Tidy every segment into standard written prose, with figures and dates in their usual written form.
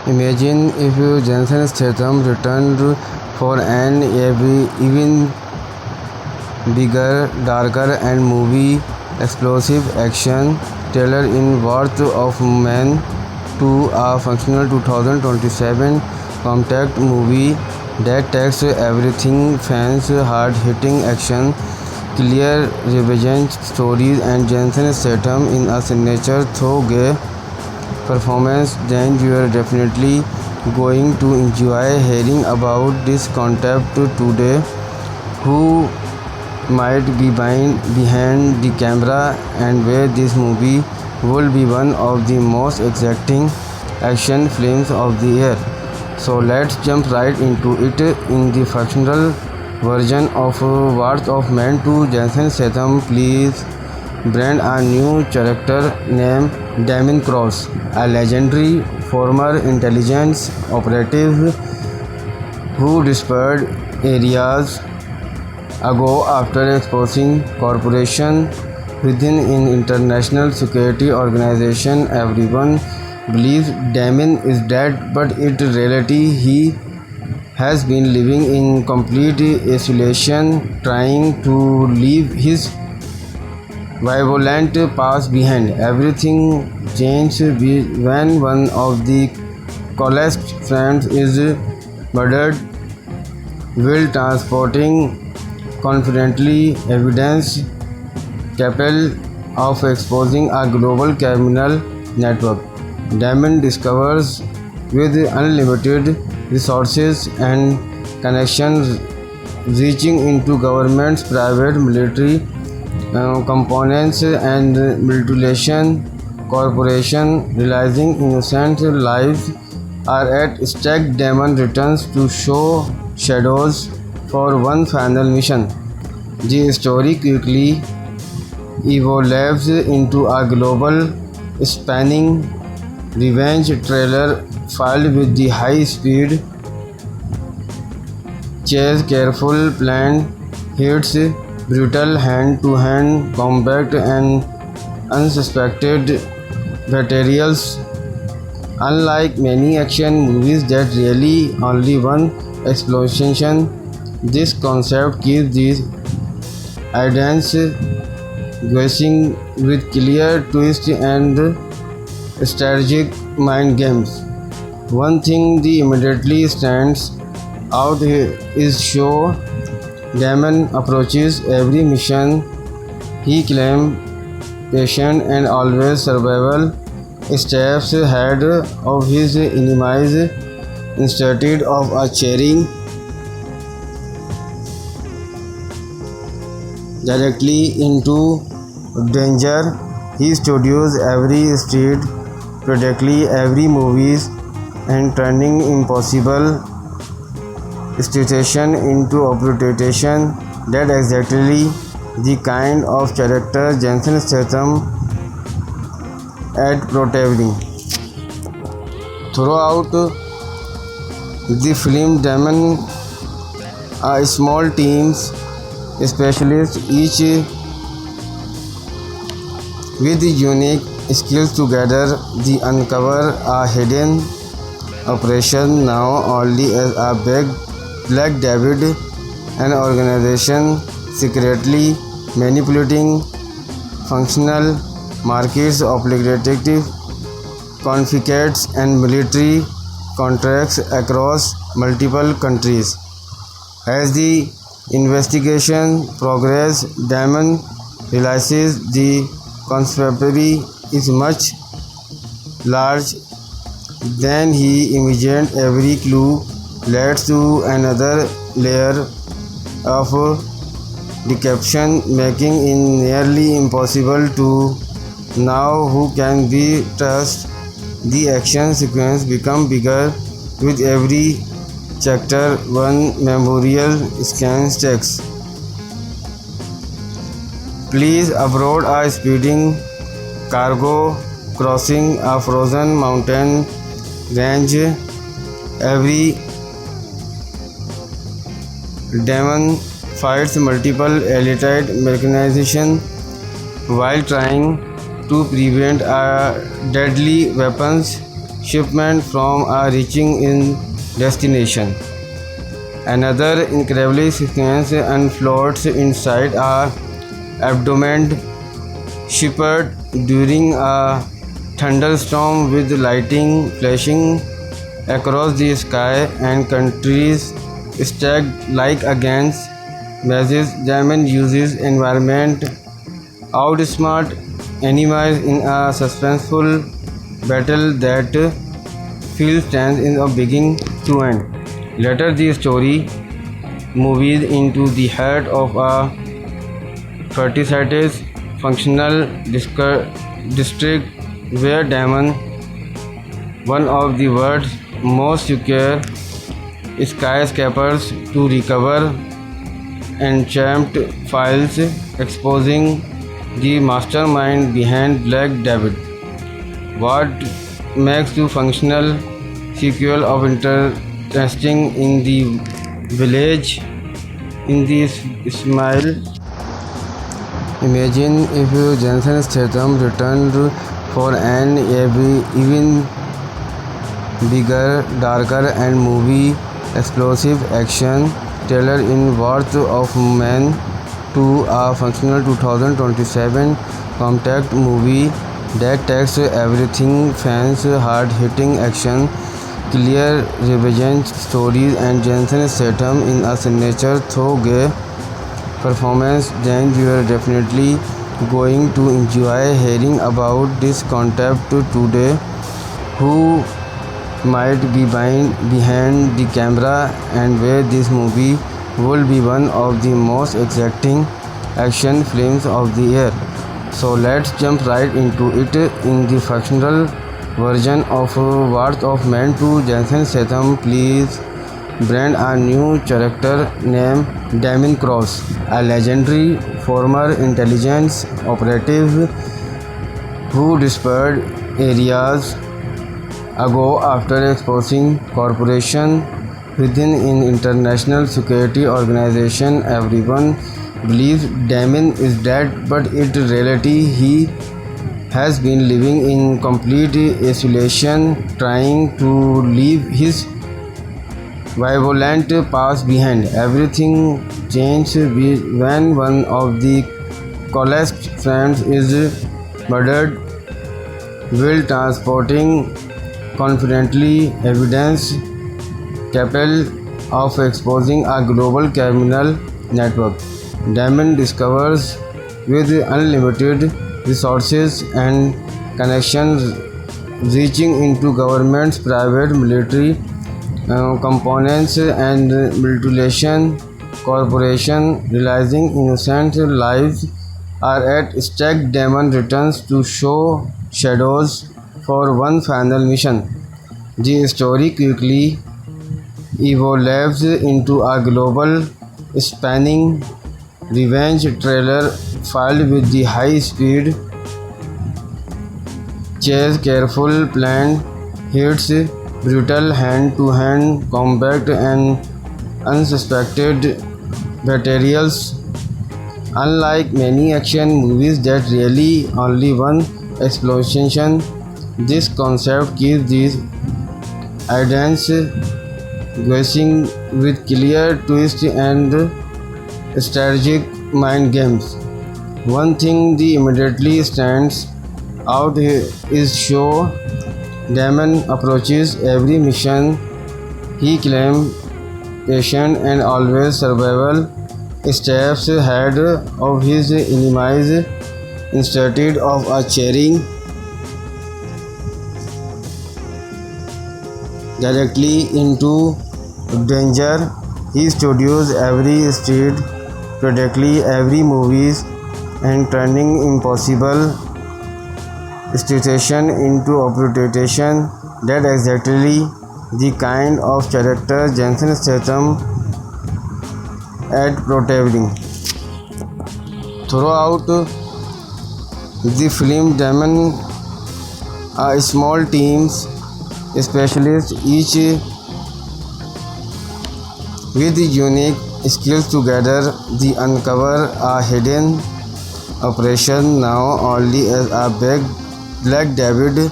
Imagine if Jason Statham returned for an even bigger, darker, and movie explosive action thriller in Worth of Man 2, a functional 2027 compact movie that takes everything fans hard-hitting action, clear revenge stories, and Jason Statham in a signature through-gay performance, then you are definitely going to enjoy hearing about this concept today. Who might be behind the camera and where this movie will be one of the most exacting action films of the year. So let's jump right into it. In the fictional version of Wrath of Man 2, Jason Statham please brand a new character named Damien Cross, a legendary former intelligence operative who disappeared areas ago after exposing corporation within an international security organization. Everyone believes Damien is dead, but in reality he has been living in complete isolation, trying to leave his violent past behind. Everything changes when one of the closest friends is murdered while transporting confidentially evidence capable of exposing a global criminal network. Damon discovers with unlimited resources and connections reaching into governments, private military components, and mutilation corporation, realizing innocent lives are at stake. Damon returns to show shadows for one final mission. The story quickly evolves into a global spanning revenge thriller filled with the high-speed chase, careful planned hits, brutal hand-to-hand combat, and unsuspected betrayals. Unlike many action movies that really only one explosion, this concept keeps the audience guessing with clear twists and strategic mind games. One thing that immediately stands out is how Damon approaches every mission. He claims patience and always survival steps ahead of his enemies instead of cheering directly into danger. He studies every street, practically every movies, and turning impossible situation into opportunity. That exactly the kind of character Jason Statham at portraying. Throughout the film, Damon a small teams specialists, each with unique skills together, they uncover a hidden operation now only as a big Black David, an organization secretly manipulating functional markets, obligative confiscates, and military contracts across multiple countries. As the investigation progresses, Damon realizes the conspiracy is much larger than he imagined. Every clue leads to another layer of deception, making it nearly impossible to know who can be trusted. The action sequence becomes bigger with every chapter. One memorial scan text. Please abroad a speeding cargo crossing a frozen mountain range. Every Damon fights multiple elite mechanization while trying to prevent a deadly weapons shipment from a reaching in destination. Another incredible sequence unfolds inside a abandoned shipyard during a thunderstorm with lightning flashing across the sky and countries stacked like against mazes. Damon uses environment outsmart enemies in a suspenseful battle that feels tense in the beginning to end. Later, the story moves into the heart of a verticated functional district where Damon, one of the world's most secure skyscrapers, to recover ancient files exposing the mastermind behind Black David. What makes the functional sequel of interesting in the village in this smile? Imagine if Jason Statham returned for an even bigger, darker and movie explosive action thriller in Worth of Man to a functional 2027 compact movie that takes everything fans hard-hitting action, clear revenge stories and Jason Statham in a signature though-gay performance, then you are definitely going to enjoy hearing about this concept today. Who might be behind the camera and where this movie will be one of the most exacting action films of the year. So let's jump right into it. In the fictional version of Worth of Man to Jason Statham, please brand a new character named Damon Cross, a legendary former intelligence operative who disappeared areas ago after exposing corporation within an international security organization. Everyone believes Damon is dead, but in reality he has been living in complete isolation, trying to leave his violent past behind. Everything changes when one of the closest friends is murdered while transporting confidentially evidence capable of exposing a global criminal network. Damon discovers with unlimited resources and connections reaching into governments, private military components and mutilation corporation, realizing innocent lives are at stake. Damon returns to show shadows for one final mission. The story quickly evolves into a global spanning revenge thriller filled with the high-speed chase, careful planned hits, brutal hand-to-hand combat and unsuspected betrayals. Unlike many action movies that really only one explosion, this concept keeps the audience guessing with clear twists and strategic mind games. One thing that immediately stands out is how Damon approaches every mission. He claims patience and always survival steps ahead of his enemies instead of cheering directly into danger. He studies every street, practically every movies, and turning impossible situation into opportunity. That's exactly the kind of character Jason Statham at protecting. Throughout the film, Damon a small teams specialists, each with unique skills together, they uncover a hidden operation now only as a Black David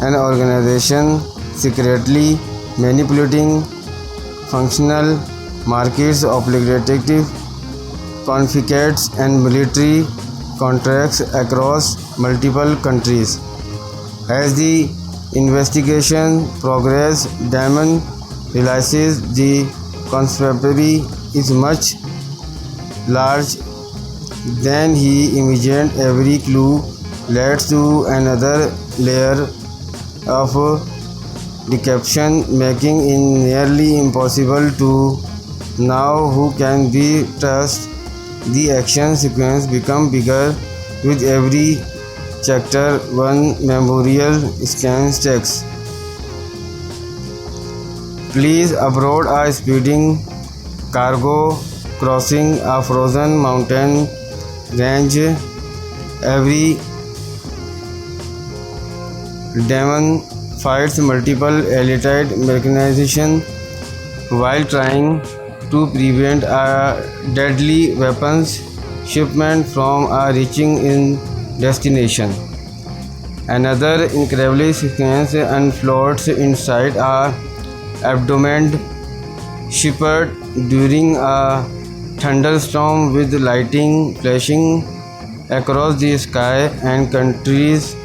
an organization secretly manipulating functional markets, obligative conflicts, and military contracts across multiple countries. As the investigation progresses, Damon realizes the conspiracy is much larger than he imagined. Every clue leads to another layer of deception, making it nearly impossible to know who can be trusted. The action sequence becomes bigger with every chapter. One memorial scans text. Police aboard a speeding cargo crossing a frozen mountain range. Every Damon fights multiple elite mechanization while trying to prevent a deadly weapons shipment from reaching its destination. Another incredible sequence unfolds inside a abandoned shipyard during a thunderstorm, with lightning flashing across the sky and countries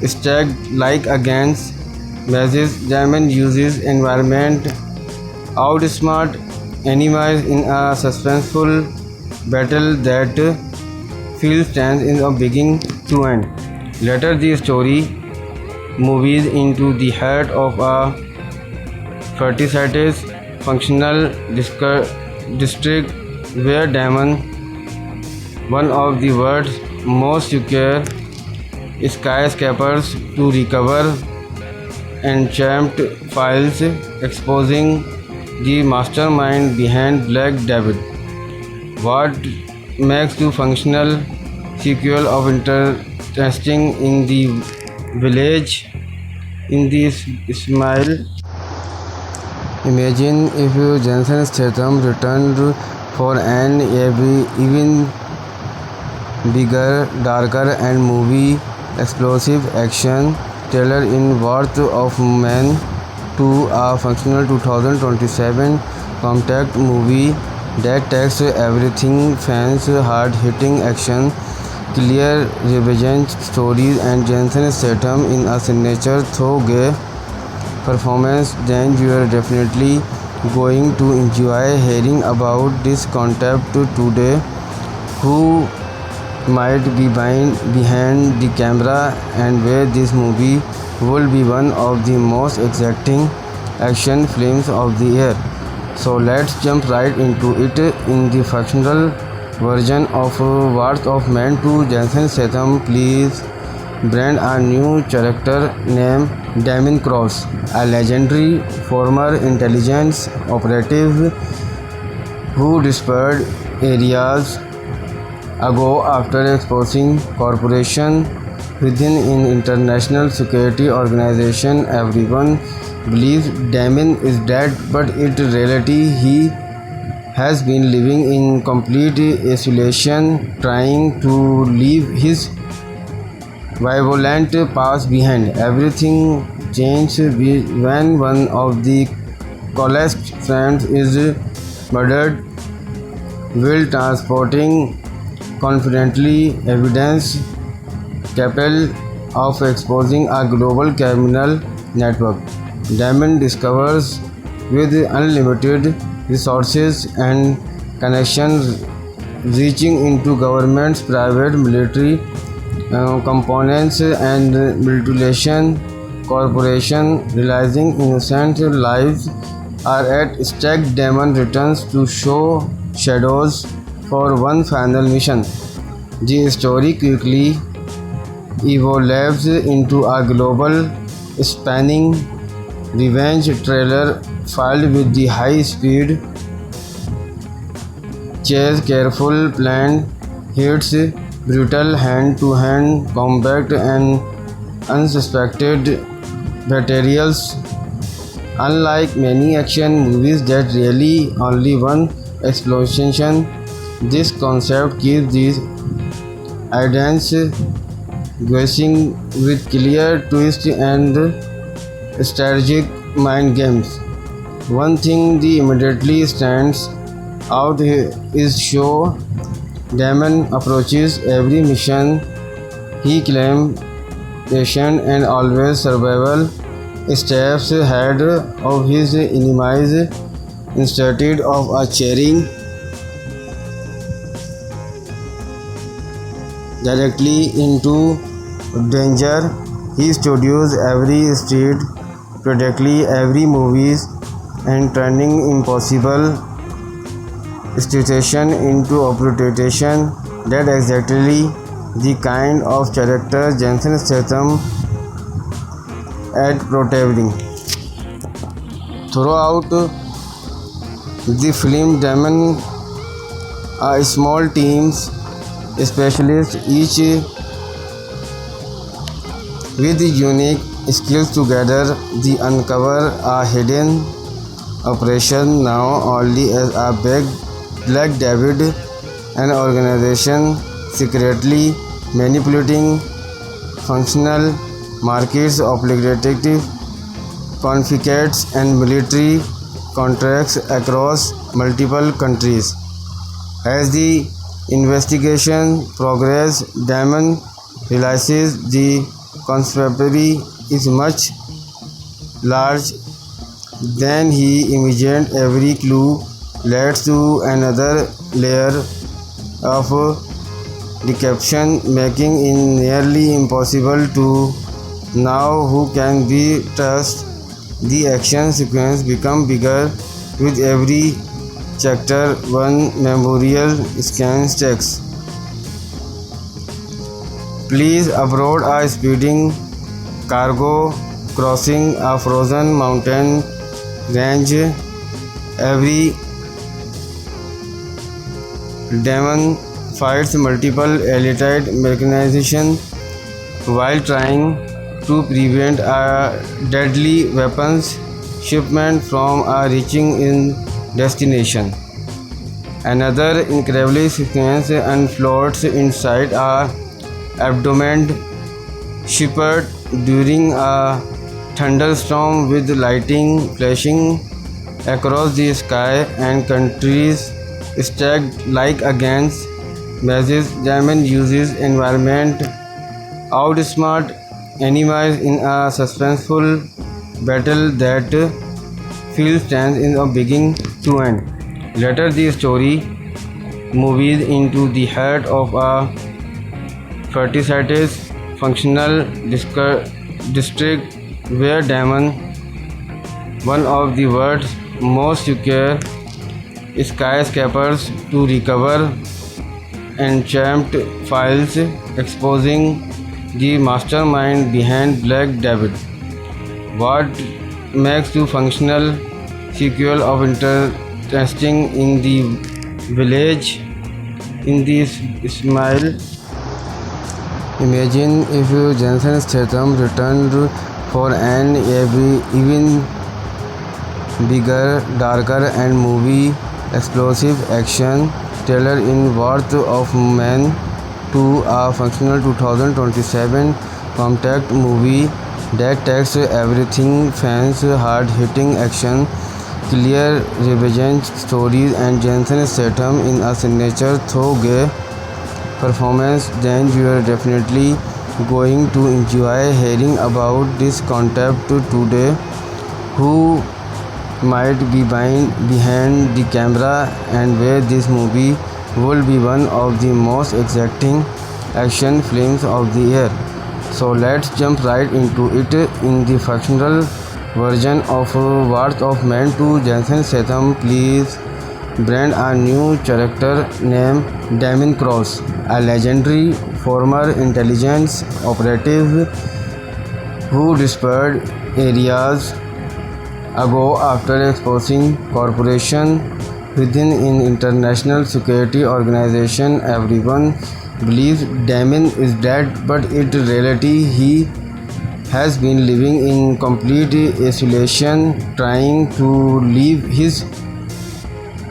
stacked like against masses. Damon uses environment outsmart enemies in a suspenseful battle that feels tense in the beginning to end. Later, the story moves into the heart of a fictitious functional district where Damon, one of the world's most secure skyscrapers, to recover ancient files exposing the mastermind behind Black David. What makes the functional sequel of interesting in the village in this smile. Imagine if Jason Statham returned for an even bigger, darker, and movie explosive action thriller in Worth of Man 2, a functional 2027 compact movie that takes everything fans hard-hitting action, clear revenge stories, and Jason Statham in a signature though-gay performance. Then you are definitely going to enjoy hearing about this concept today. Who might be behind the camera, and where this movie will be one of the most exacting action films of the year. So let's jump right into it. In the fictional version of Worth of Man 2, Jason Statham plays brand a new character named Damon Cross, a legendary former intelligence operative who disappeared areas ago after exposing corporation within an international security organization. Everyone believes Damon is dead, but in reality he has been living in complete isolation, trying to leave his violent past behind. Everything changes when one of the closest friends is murdered while transporting confidentially evidence capable of exposing a global criminal network. Damon discovers with unlimited resources and connections reaching into governments, private military components, and mutilation corporation, realizing innocent lives are at stake. Damon returns to show shadows for one final mission. The story quickly evolves into a global spanning revenge thriller filled with the high-speed chase, careful planned hits, brutal hand-to-hand combat, and unsuspected betrayals. Unlike many action movies that rely only one explosion, this concept keeps the audience guessing with clear twists and strategic mind games. One thing that immediately stands out is how Damon approaches every mission. He claims patience and always survival steps ahead of his enemies instead of cheering directly into danger. He studies every street, practically every movies, and turning impossible situation into opportunity. That exactly the kind of character Jason Statham at portraying. Throughout the film, Damon a small teams specialists, each with unique skills together. They uncover a hidden operation now only as a big Black David, an organization secretly manipulating functional markets, obligating confiscates and military contracts across multiple countries. As the investigation progresses, Damon realizes the conspiracy is much larger than he imagined. Every clue leads to another layer of deception, making it nearly impossible to know who can be trusted. The action sequence becomes bigger with every chapter. One memorial scans text. Police aboard a speeding cargo crossing a frozen mountain range. Every Damon fights multiple elite mechanization while trying to prevent a deadly weapons shipment from reaching its destination. Another incredible sequence unfolds inside a abandoned shipyard during a thunderstorm with lightning flashing across the sky and countries stacked like against mazes. Damon uses environment outsmart enemies in a suspenseful battle that feels tense in a beginning to end. Later, the story moves into the heart of a fictitious functional district where Damon, one of the world's most secure skyscrapers, to recover enchanted files exposing the mastermind behind Black David. What makes the functional sequel of interesting in the village in this smile. Imagine if Jason Statham returned for an even bigger, darker, and movie explosive action thriller in Worth of Man to a functional 2027 compact movie that takes everything fans hard-hitting action, clear revenge stories, and Jason Statham in a signature through-gay performance. Then you are definitely going to enjoy hearing about this concept today. Who might be behind the camera and where this movie will be one of the most exacting action films of the year. So let's jump right into it. In the fictional version of Wrath of Man 2, Jason Statham please brand a new character named Damon Cross, a legendary former intelligence operative who disappeared areas ago after exposing corruption within an international security organization. Everyone believes Damon is dead, but in reality he has been living in complete isolation, trying to leave his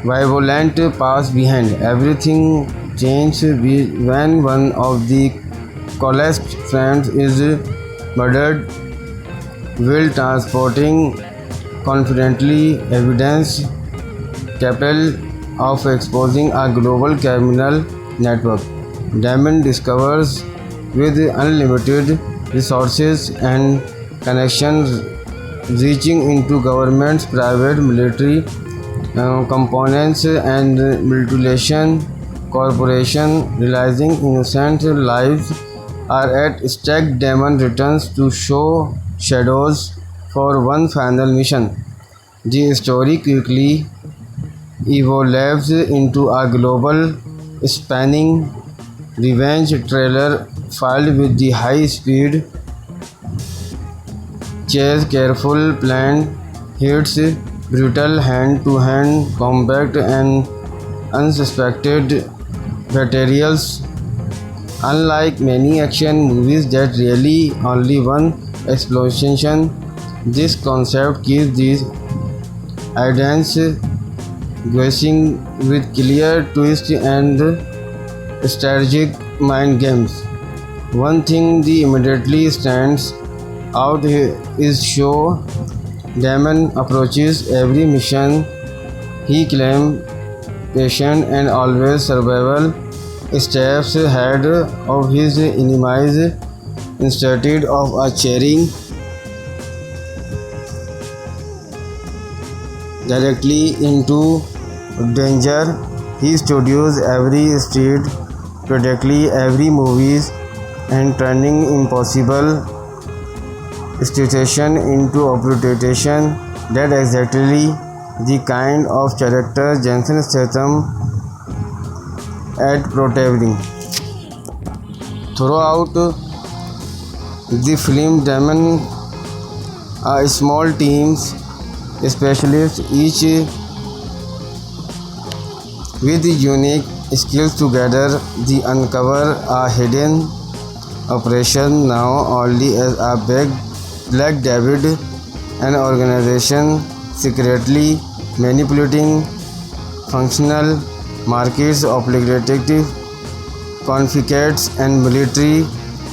violent past behind. Everything changes when one of the closest friends is murdered while transporting confidently evidence capable of exposing a global criminal network. Damon discovers with unlimited resources and connections reaching into governments, private military components, and mutilation corporation, realizing innocent lives are at stake. Damon returns to show shadows for one final mission. The story quickly evolves into a global spanning revenge thriller filled with the high speed chase, careful planned hits, brutal hand to hand combat, and unsuspected betrayals. Unlike many action movies that rely only one explosion, this concept keeps the audience guessing with clear twists and strategic mind games. One thing that immediately stands out is how Damon approaches every mission. He claims patience and always survival steps ahead of his enemies instead of cheering directly into danger. He studies every street, predictably every movies, and turning impossible situation into opportunity. That exactly the kind of character Jason Statham at protecting. Throughout the film, Damon a small teams specialists, each with unique skills together, they uncover a hidden operation now only as a big Black David, an organization secretly manipulating functional markets, operating conflicts, and military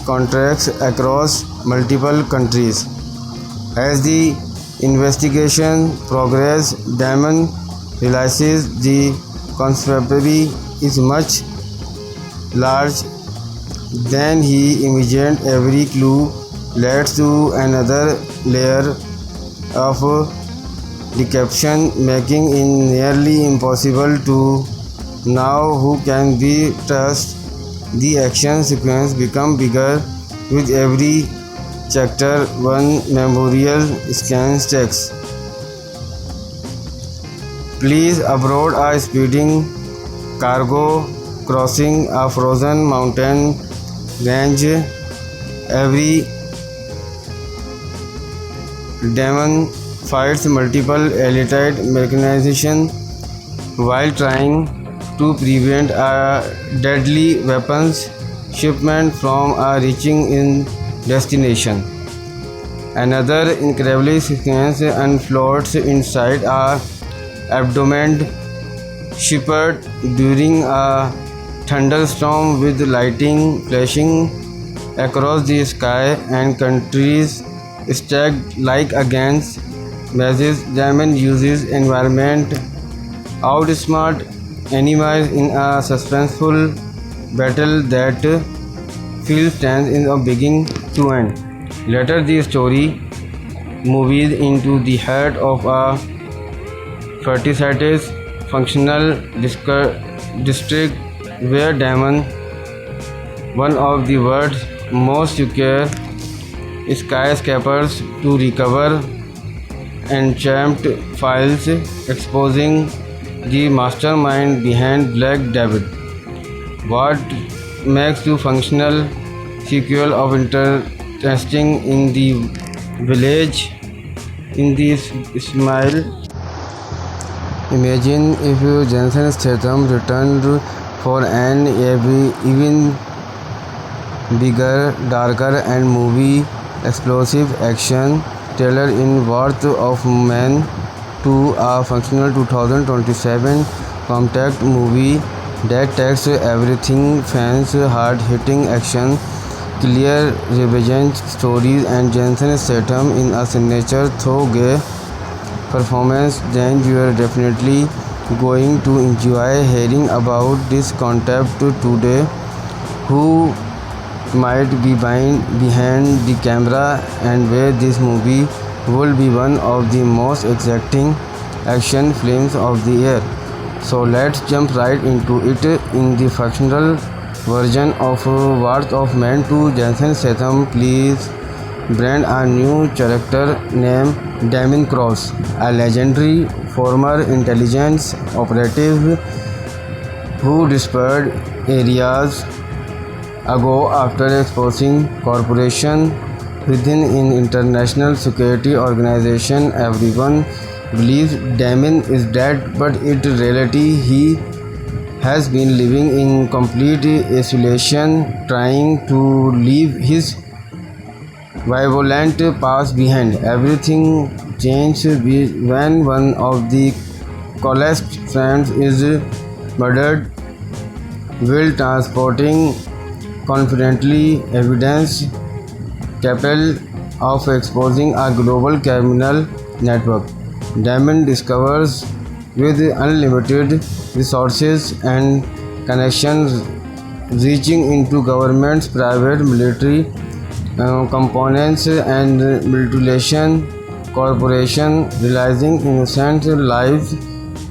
contracts across multiple countries. As the investigation progresses, Damon realizes the conspiracy is much larger than he imagined. Every clue leads to another layer of deception, making it nearly impossible to know who can be trusted. The action sequence becomes bigger with every chapter. One memorial scans text. Please aboard a speeding cargo crossing a frozen mountain range. Every Damon fights multiple elite mechanization while trying to prevent a deadly weapons shipment from reaching its destination. Another incredible sequence unfolds inside a abandoned shipyard during a thunderstorm with lightning flashing across the sky and countries stacked like against masses. Damon uses environment outsmart enemies in a suspenseful battle that feels tense in the beginning to end. Later, the story moves into the heart of a fictitious functional district where Damon, one of the world's most secure skyscrapers, to recover entrapped files, exposing the mastermind behind Black David. What makes the functional sequel of interesting in the village in this smile. Imagine if Jason Statham returned for an even bigger, darker, and movie explosive action thriller in Worth of Man 2, a functional 2027 compact movie that takes everything fans hard-hitting action clear revenge stories and Jason Statham in a signature though-gay performance, then you are definitely going to enjoy hearing about this concept today. Who might be behind the camera and where this movie will be one of the most exacting action films of the year. So let's jump right into it. In the fictional version of Wrath of Man 2, Jason Statham please brand a new character named Damien Cross, a legendary former intelligence operative who disappeared areas ago after exposing corporation within an international security organization. Everyone believes Damien is dead, but in reality he has been living in complete isolation, trying to leave his violent past behind. Everything changes when one of the closest friends is murdered while transporting confidentially evidence capable of exposing a global criminal network. Damon discovers with unlimited resources and connections reaching into governments, private military components and mutilation corporation, realizing innocent lives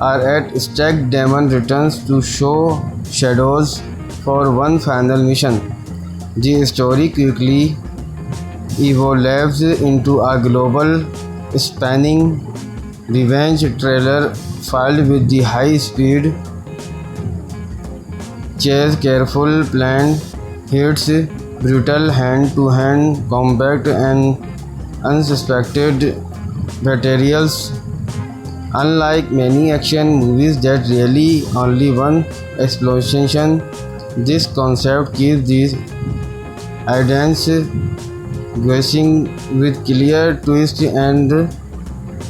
are at stake. Damon returns to show shadows for one final mission. The story quickly evolves into a global spanning revenge thriller filled with the high-speed chase, careful planned hits, brutal hand-to-hand combat, and unsuspected betrayals. Unlike many action movies that rely only one explosion, this concept keeps the audience guessing with clear twists and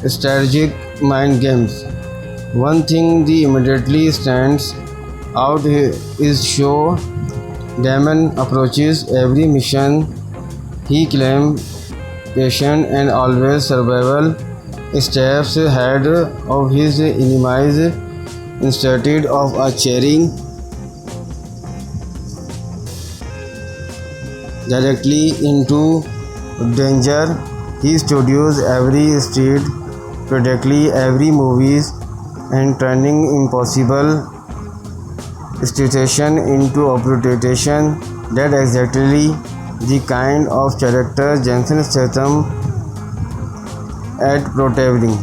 strategic mind games. One thing that immediately stands out is how Damon approaches every mission. He claims patience and always survival steps ahead of his enemies instead of cheering directly into danger. He studies every street, practically every movies, and turning impossible situation into opportunity. That exactly the kind of character Jason Statham at portraying.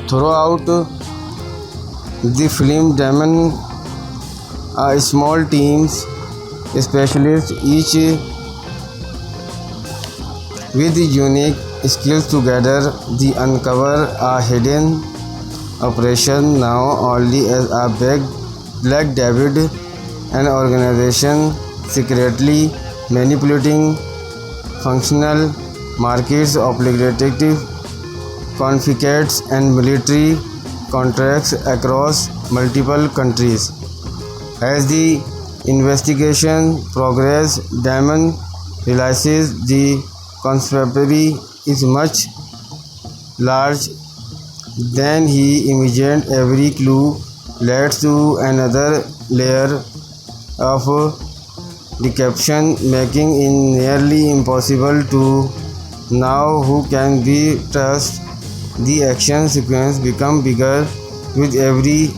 Throughout the film, Damon a small teams specialists, each with unique skills together, they uncover a hidden operation now only as a Black David, an organization secretly manipulating functional markets, obligative conflicts, and military contracts across multiple countries. As the investigation progresses, Damon realizes the conspiracy is much larger than he imagined. Every clue leads to another layer of deception, making it nearly impossible to know who can be trusted. The action sequence becomes bigger with every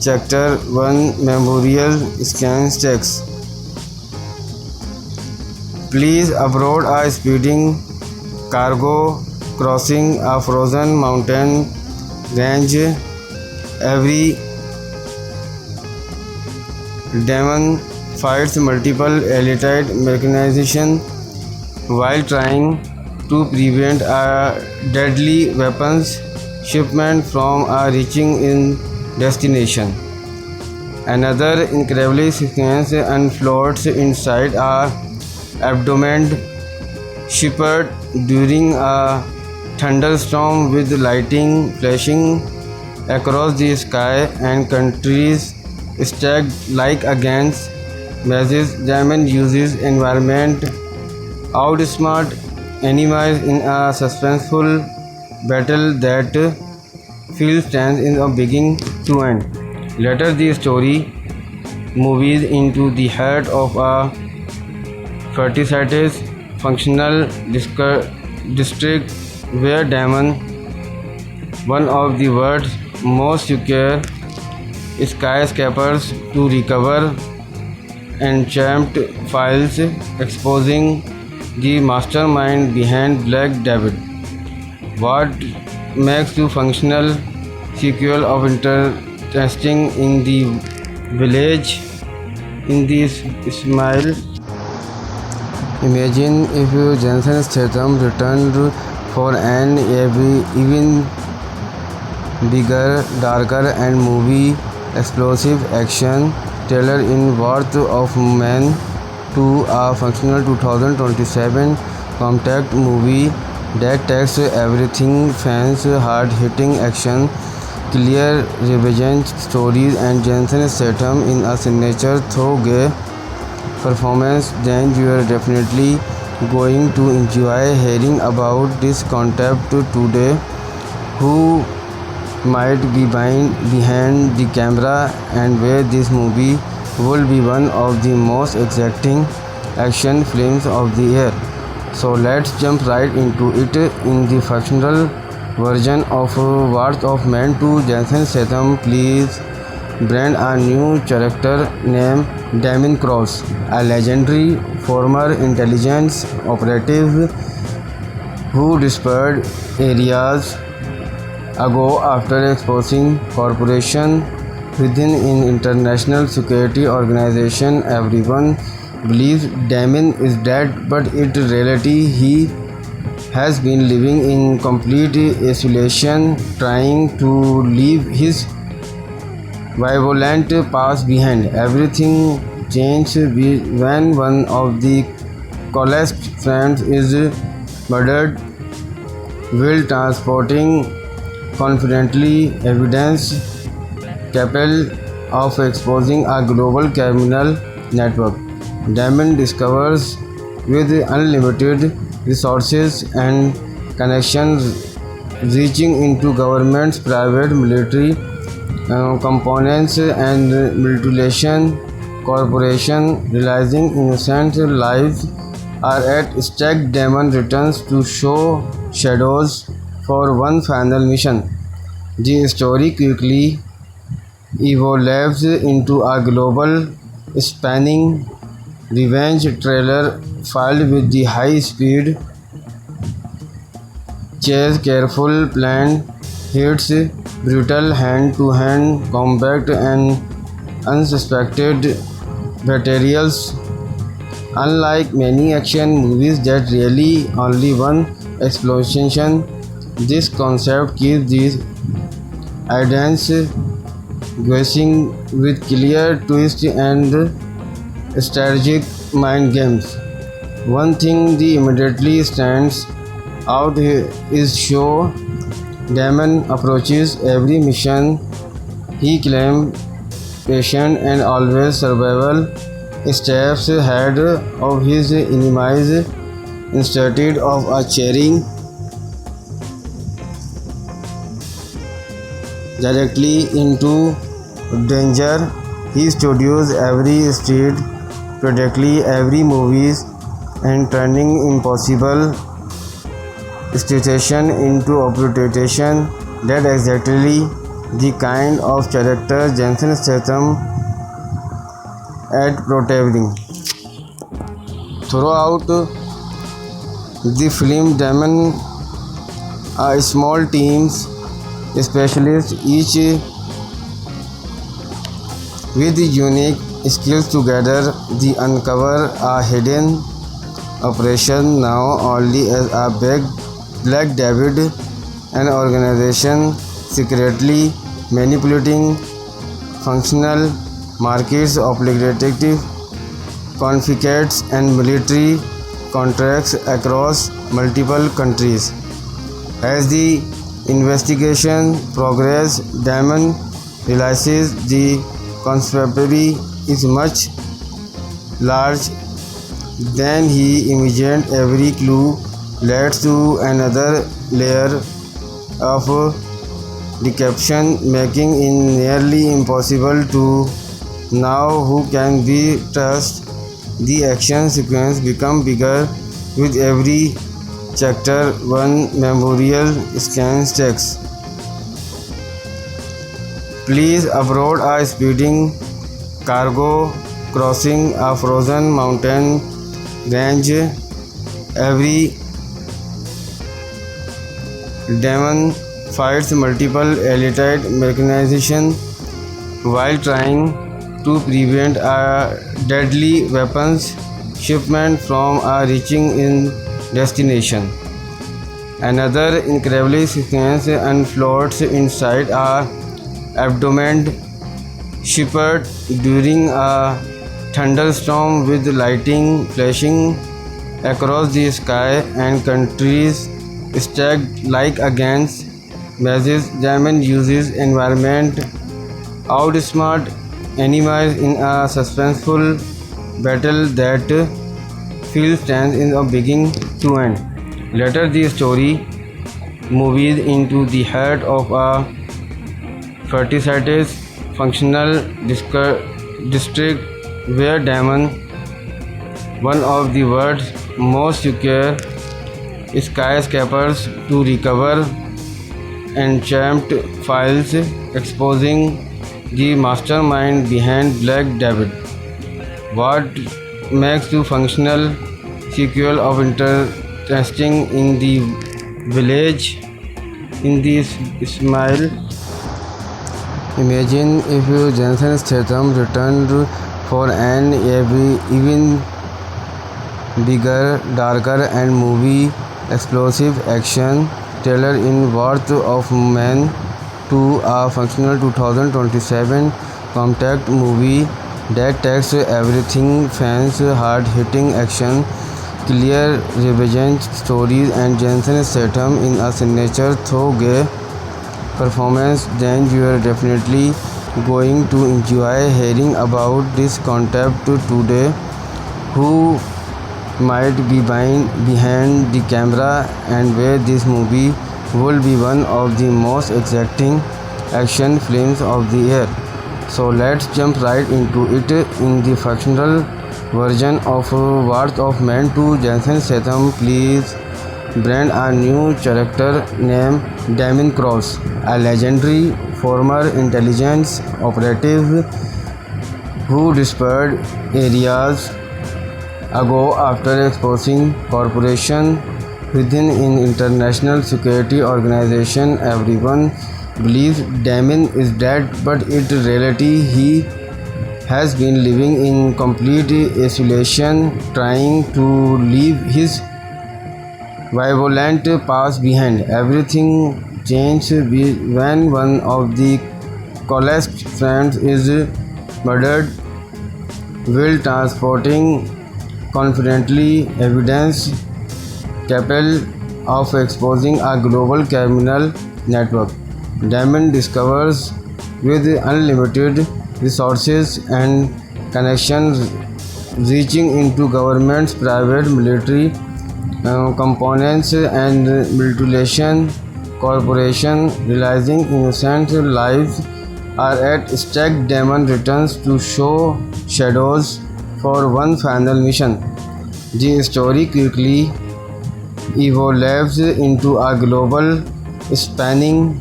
chapter. One memorial scan checks. Police aboard a speeding cargo crossing a frozen mountain range. Every Damon fights multiple elite mechanization while trying to prevent a deadly weapons shipment from reaching its destination. Another incredible sequence unfolds inside a abandoned shipyard during a thunderstorm with lightning flashing across the sky and countries stacked like against Message Damon uses environment outsmart enemies in a suspenseful battle that feels tense in the beginning to end. Later, the story moves into the heart of a fictitious functional district where Damon, one of the world's most secure skyscrapers, to recover enchamped files exposing the mastermind behind Black David. What makes the functional sequel of interesting in the village in this smile? Imagine if Jason Statham returned for an even bigger, darker, and movie explosive action thriller in Worth of Man to a functional 2027 compact movie that takes everything fans hard-hitting action, clear revenge stories, and Jason Statham in a signature throw-gay performance, then you are definitely going to enjoy hearing about this concept today. Who might be behind the camera and where this movie will be one of the most exacting action films of the year. So let's jump right into it. In the fictional version of Wrath of Man 2, Jason Statham please brand a new character named Damon Cross, a legendary former intelligence operative who disappeared areas ago after exposing corruption within an international security organization. Everyone believes Damon is dead, but in reality he has been living in complete isolation, trying to leave his violent past behind. Everything changes when one of the closest friends is murdered while transporting confidentially evidence capable of exposing a global criminal network. Damon discovers with unlimited resources and connections reaching into governments, private military components, and mutilation corporation, realizing innocent lives are at stake. Damon returns to show shadows for one final mission. The story quickly evolves into a global spanning revenge thriller filled with the high-speed chase, careful planned hits, brutal hand-to-hand combat, and unsuspected betrayals. Unlike many action movies that really only one explosion, this concept keeps the audience guessing with clear twists and strategic mind games. One thing that immediately stands out is how Damon approaches every mission. He claims patience and always survival steps ahead of his enemies instead of cheering directly into danger. He studies every street, practically every movies, and turning impossible situation into opportunity. That's exactly the kind of character Jason Statham at protecting. Throughout the film, Damon a small teams specialists, each with unique skills together, they uncover a hidden operation now only as a Black David, an organization secretly manipulating functional markets, operating conflicts, and military contracts across multiple countries. As the investigation progresses, Damon realizes the conspiracy is much large. Then he imagined every clue leads to another layer of deception, making it nearly impossible to know who can be trusted. The action sequence become bigger with every chapter. One memorial scans text. Police abroad are speeding cargo crossing a frozen mountain range. Every demon fights multiple elite mechanization while trying to prevent a deadly weapons shipment from reaching in destination. Another incredible sequence unfolds inside a abdomen shepherd during a thunderstorm with lightning flashing across the sky and countries stacked like against mazes. Diamond uses environment outsmart animals in a suspenseful battle that feels tense in the beginning to end. Later the story moves into the heart of a verticated functional district where Damon, one of the world's most secure skyscrapers, to recover enchamped files exposing the mastermind behind Black David. What makes the functional sequel of interesting in the village in this smile. Imagine if Jason Statham returned for an even bigger, darker, and movie explosive action thriller in Worth of Man 2, a functional 2027 compact movie that takes everything fans hard-hitting action, clear revenge stories, and Jason Statham in a signature though-gay performance, then you are definitely going to enjoy hearing about this concept today. Who might be behind the camera and where this movie will be one of the most exacting action films of the year. So let's jump right into it. In the fictional version of Worth of Man 2, Jason Statham please brand a new character named Damien Cross, a legendary former intelligence operative who disappeared areas ago after exposing corporation within an international security organization. Everyone believes Damien is dead, but in reality he has been living in complete isolation, trying to leave his violent past behind. Everything changes when one of the closest friends is murdered while transporting confidentially evidence capable of exposing a global criminal network. Damon discovers with unlimited resources and connections reaching into governments, private military components, and mutilation corporation, realizing innocent lives are at stake. Damon returns to show shadows for one final mission. The story quickly evolves into a global spanning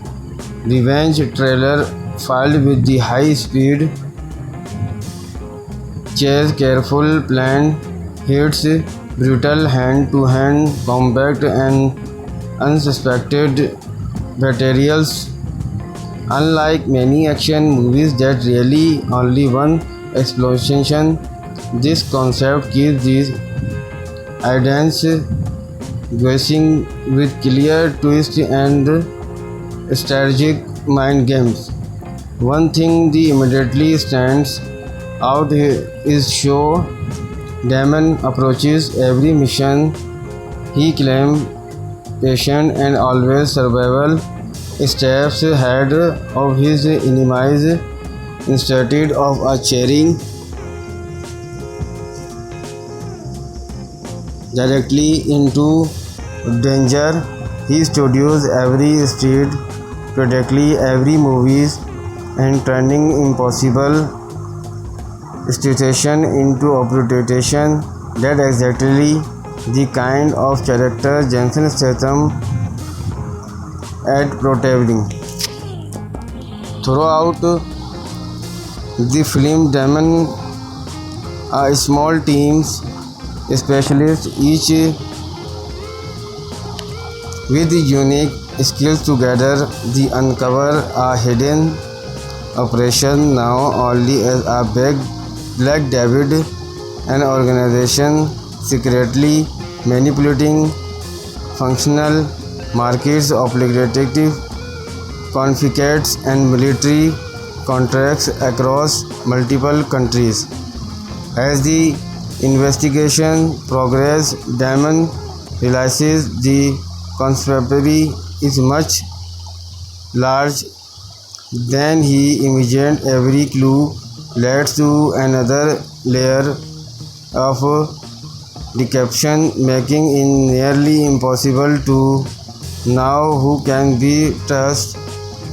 revenge thriller filled with the high-speed chase, careful planned hits, brutal hand-to-hand combat, and unsuspected betrayals. Unlike many action movies that rely only one explosion, this concept keeps the audience guessing with clear twists and strategic mind games. One thing that immediately stands out is how Damon approaches every mission. He claims patience and always survival steps ahead of his enemies instead of cheering directly into danger. He studies every street, practically every movies, and turning impossible situation into opportunity. That exactly the kind of character Jason Statham at portraying. Throughout the film, Damon a small teams specialists, each with unique skills together. They uncover a hidden operation now only as a Black David, an organization secretly manipulating functional markets, obligative confiscates and military contracts across multiple countries. As the investigation progresses, Damon realizes the conspiracy is much larger than he imagined. Every clue leads to another layer of deception, making it nearly impossible to know who can be trusted.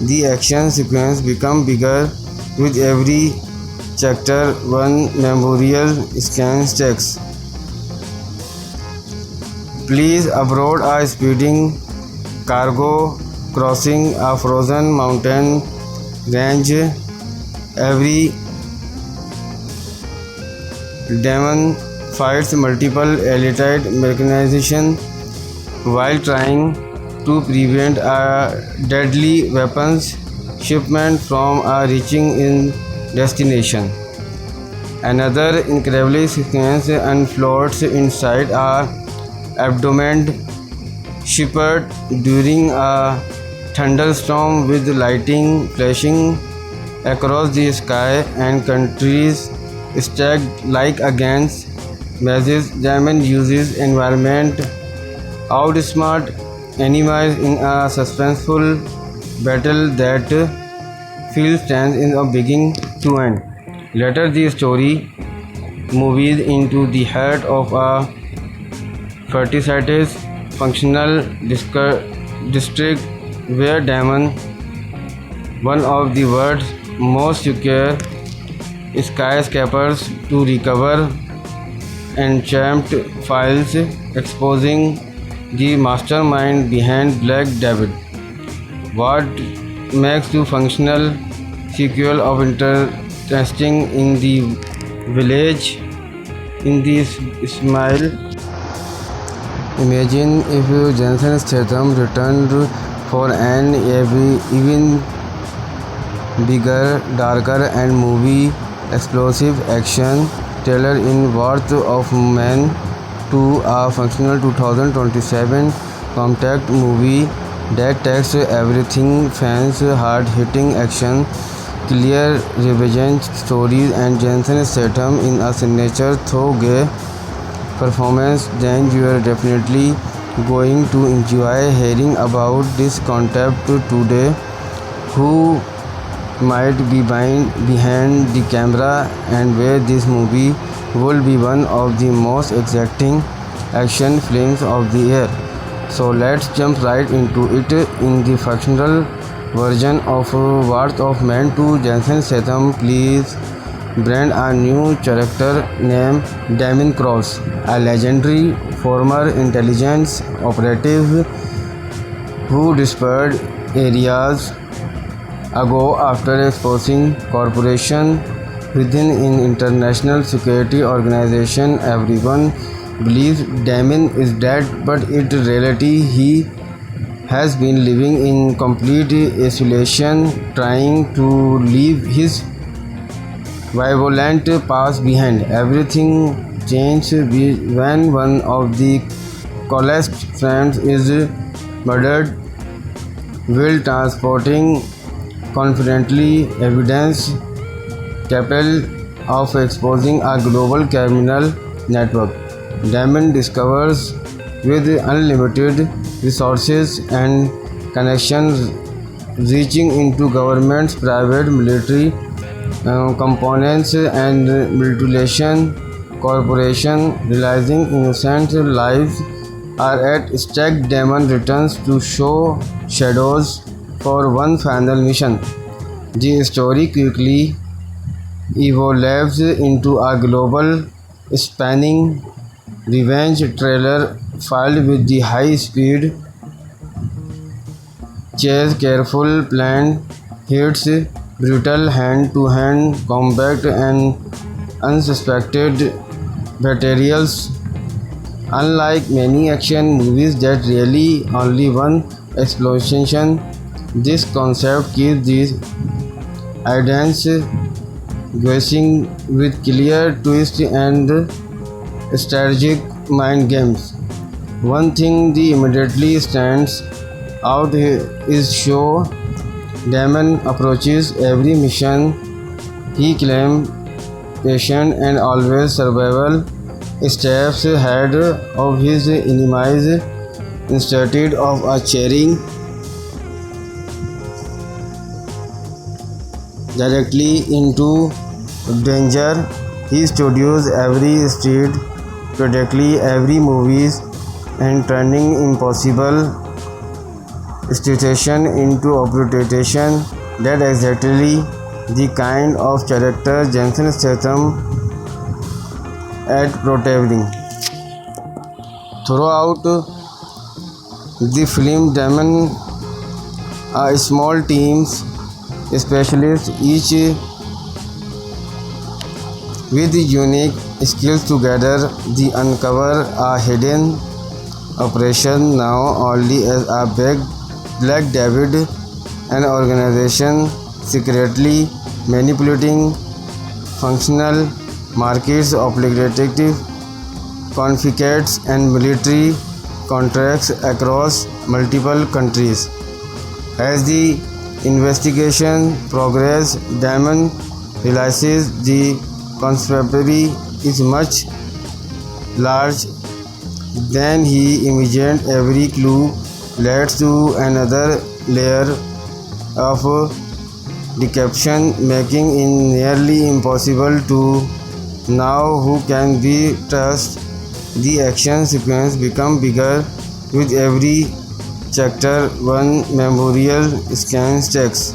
The action sequence becomes bigger with every chapter. One memorial scan checks. Police aboard a speeding cargo crossing a frozen mountain range. Every Damon fights multiple elite mechanization while trying to prevent a deadly weapons shipment from reaching its destination. Another incredible sequence unfolds inside a abandoned shipyard during a thunderstorm with lightning flashing across the sky and countries stacked like against mazes. Damon uses environment outsmart enemies in a suspenseful battle that feels tense in a beginning to end. Later, the story moves into the heart of a fictitious functional district where Damon, one of the world's most secure skyscrapers, to recover enchamped files, exposing the mastermind behind Black David. What makes the functional sequel of interesting in the village in this smile. Imagine if Jason Statham returned for an even bigger, darker, and movie explosive action thriller in Worth of Man to a functional 2027 compact movie that takes everything fans hard-hitting action, clear revenge stories, and Jason Statham in a signature though gay performance. Then you are definitely going to enjoy hearing about this concept today. Who might be behind the camera and where this movie will be one of the most exacting action films of the year. So let's jump right into it. In the fictional version of Worth of Man to Jason Statham, please brand a new character named Damon Cross, a legendary former intelligence operative who disappeared areas ago after exposing corruption within an international security organization. Everyone believes Damon is dead, but in reality he has been living in complete isolation, trying to leave his violent past behind. Everything changes when one of the closest friends is murdered while transporting confidentially evidence capable of exposing a global criminal network. Damon discovers with unlimited resources and connections reaching into governments, private military components, and mutilation corporation, realizing innocent lives are at stake. Damon returns to show shadows for one final mission. The story quickly evolves into a global spanning revenge thriller filled with the high-speed chase, careful planned hits, brutal hand-to-hand combat, and unsuspected betrayals. Unlike many action movies that rely only one explosion, this concept keeps the audience guessing with clear twists and strategic mind games. One thing that immediately stands out is how Damon approaches every mission. He claims patience and always survival steps ahead of his enemies instead of cheering directly into danger. He studies every street, practically every movies, and turning impossible situation into opportunity. That exactly the kind of character Jason Statham at protecting. Throughout the film, Damon a small teams specialists, each with unique skills together, they uncover a hidden operation now only as a big Black David, an organization secretly manipulating functional markets, operative conflicts, and military contracts across multiple countries. As the investigation progresses, Damon realizes the conspiracy is much larger than he imagined. Every clue leads to another layer of deception, making it nearly impossible to know who can be trusted. The action sequence becomes bigger with every chapter. One memorial scans text.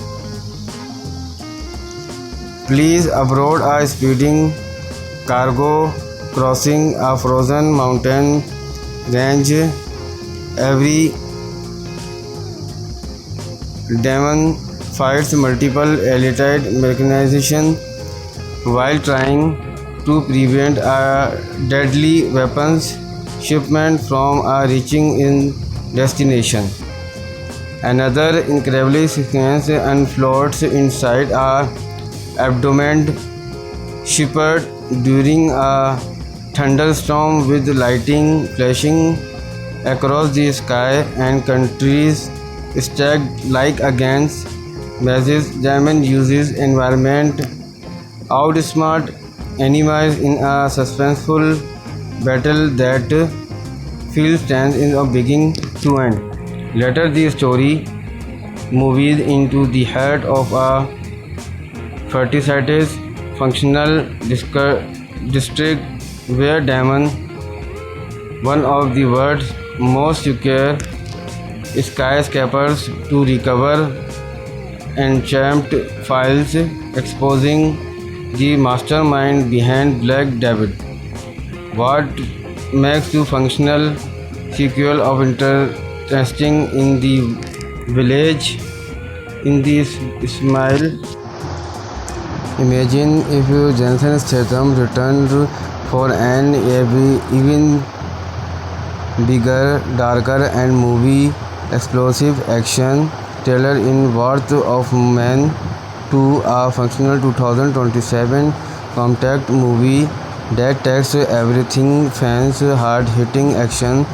Police aboard a speeding cargo crossing a frozen mountain range. Every Damon fights multiple elite mechanization while trying to prevent a deadly weapons shipment from reaching its destination. Another incredible sequence unfolds inside a abandoned shipyard during a thunderstorm with lightning flashing across the sky and countries stacked like against masses. Damon uses environment outsmart enemies in a suspenseful battle that feels tense in a beginning to end. Later, the story moves into the heart of a fictitious functional district where Damon, one of the world's most secure skyscrapers, to recover enchamped files, exposing the mastermind behind Black David. What makes the functional sequel of interesting in the village in this smile? Imagine if Jason Statham returned for an even bigger, darker, and movie explosive action thriller in Worth of Man 2, a functional 2027 compact movie that takes everything fans hard-hitting action,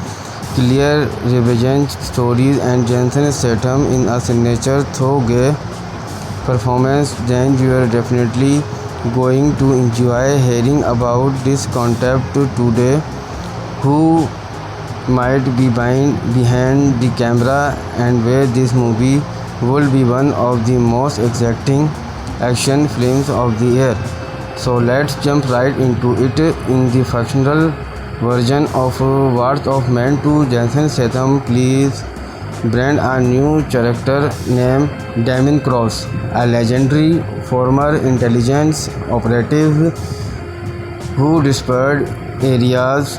clear revenge stories, and Jason Statham in a signature thorough performance, then you are definitely going to enjoy hearing about this concept today. Who might be behind the camera and where this movie will be one of the most exacting action films of the year. So let's jump right into it. In the fictional version of Wrath of Man 2, Jason Statham plays brand a new character named Damien Cross, a legendary former intelligence operative who disappeared areas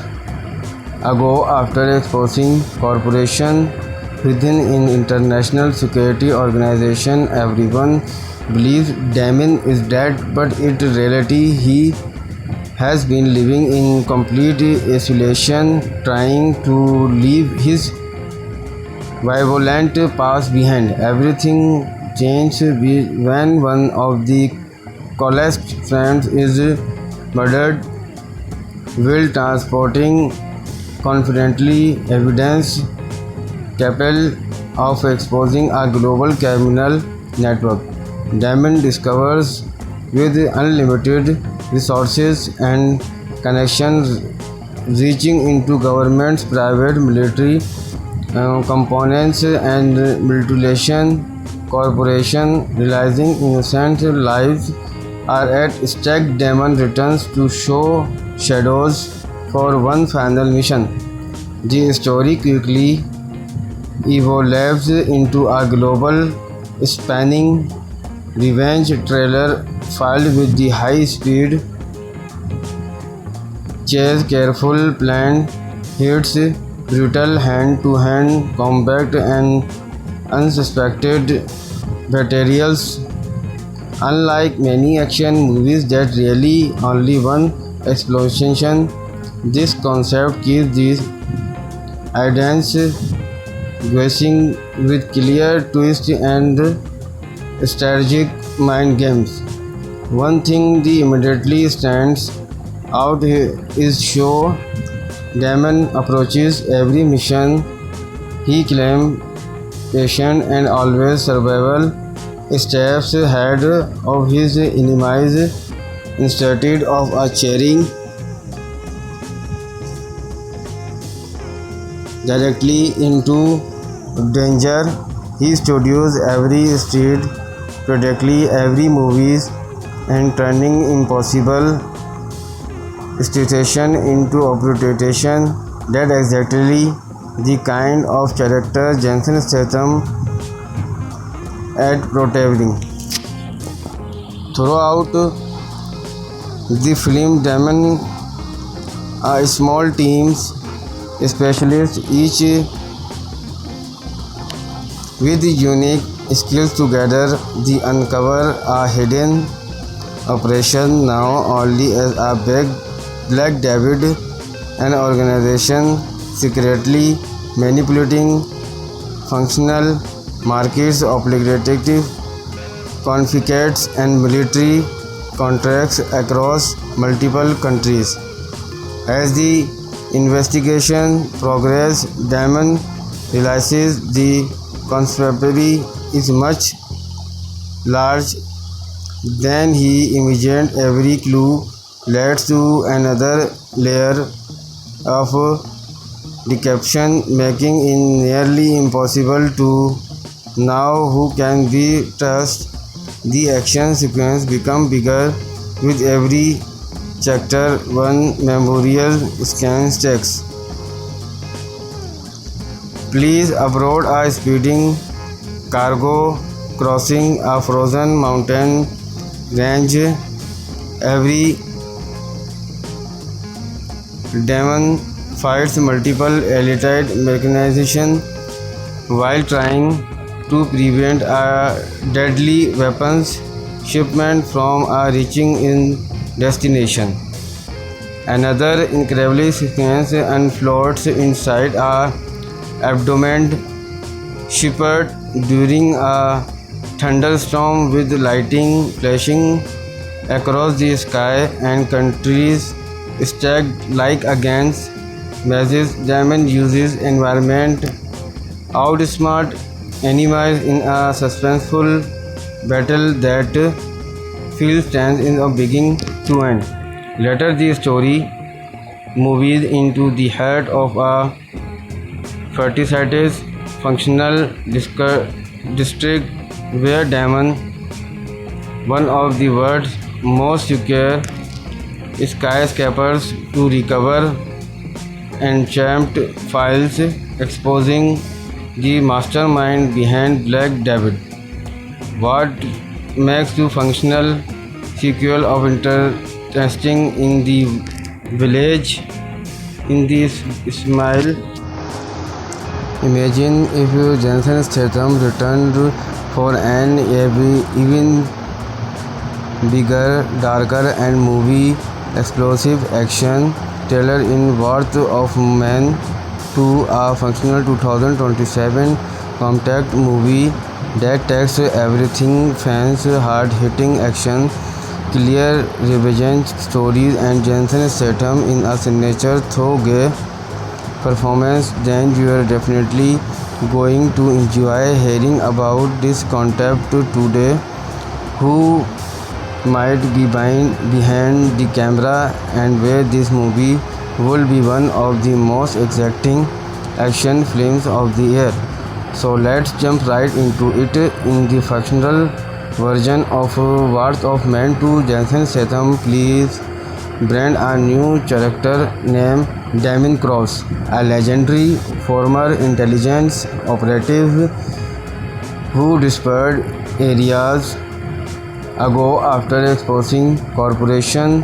ago after exposing corporation within an international security organization. Everyone believes Damien is dead, but in reality he has been living in complete isolation, trying to leave his violent past behind. Everything changes when one of the closest friends is murdered while transporting confidentially evidence capable of exposing a global criminal network. Damon discovers with unlimited resources and connections reaching into governments, private military components and mutilation corporation, realizing innocent lives are at stake. Damon returns to show shadows for one final mission. The story quickly evolves into a global spanning revenge thriller filled with the high-speed chase, careful planned hits, brutal hand-to-hand combat, and unsuspected betrayals. Unlike many action movies that rely only one explosion, this concept keeps the audience guessing with clear twists and strategic mind games. One thing that immediately stands out is how Damon approaches every mission. He claims patience and always survival steps ahead of his enemies instead of cheering directly into danger. He studies every street, practically every movies, and turning impossible situation into opportunity. That exactly the kind of character Jason Statham at portraying. Throughout the film, Damon a small teams specialists, each with unique skills together, they uncover a hidden operation now only as a big Black David, an organization secretly manipulating functional markets, obligative confiscates, and military contracts across multiple countries. As the investigation progresses, Damon realizes the conspiracy is much larger than he imagined. Every clue leads to another layer of deception, making it nearly impossible to know who can be trusted. The action sequence becomes bigger with every chapter. One memorial scan checks. Police aboard a speeding cargo crossing a frozen mountain range. Every Damon fights multiple elite mechanization while trying to prevent a deadly weapons shipment from reaching its destination. Another incredible sequence unfolds inside a abandoned shipyard during a thunderstorm with lightning flashing across the sky and countries stacked like against mazes. Damon uses environment outsmart enemies in a suspenseful battle that feels tense in a beginning to end. Later, the story moves into the heart of a fictitious functional district where Damon, one of the world's most secure skyscrapers to recover enchamped files, exposing the mastermind behind Black David. What makes the functional sequel of interesting in the village in this smile? Imagine if Jason Statham returned for an even bigger, darker, and movie explosive action thriller in Worth of Man 2, a functional 2027 compact movie that takes everything fans hard-hitting action, clear revenge stories, and Jason Statham in a signature though gay performance, then you are definitely going to enjoy hearing about this concept today. Who might be behind the camera and where this movie will be one of the most exacting action films of the year. So let's jump right into it. In the fictional version of Wrath of Man 2, Jason Statham please brand a new character named Damien Cross, a legendary former intelligence operative who disappeared areas ago after exposing corporation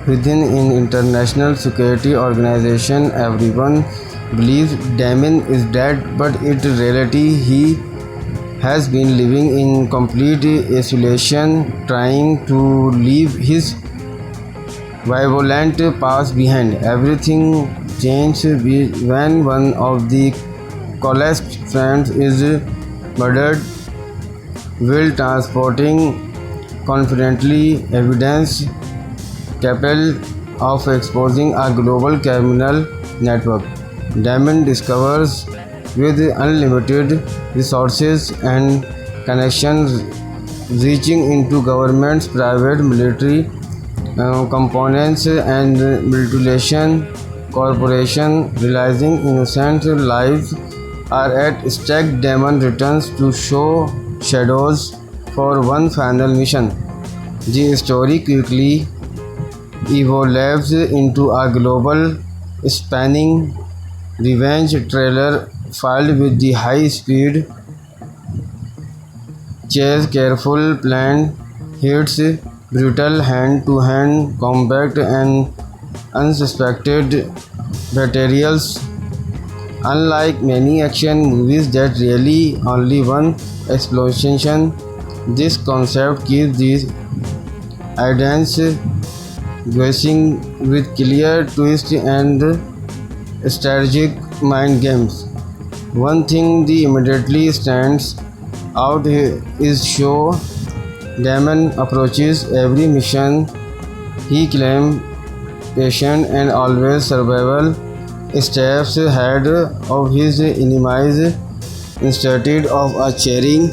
within an international security organization. Everyone believes Damien is dead, but in reality he has been living in complete isolation, trying to leave his violent past behind. Everything changes when one of the closest friends is murdered while transporting confidentially evidence capable of exposing a global criminal network. Damien discovers with unlimited resources and connections reaching into governments, private military components, and mutilation corporation, realizing innocent lives are at stake. Damon returns to show shadows for one final mission. The story quickly evolves into a global spanning revenge thriller filled with the high-speed chase, careful planned hits, brutal hand-to-hand combat, and unsuspected betrayals. Unlike many action movies that really only one explosion, this concept keeps the audience guessing with clear twists and strategic mind games. One thing that immediately stands out is how Damon approaches every mission. He claims patience and always survival steps ahead of his enemies instead of cheering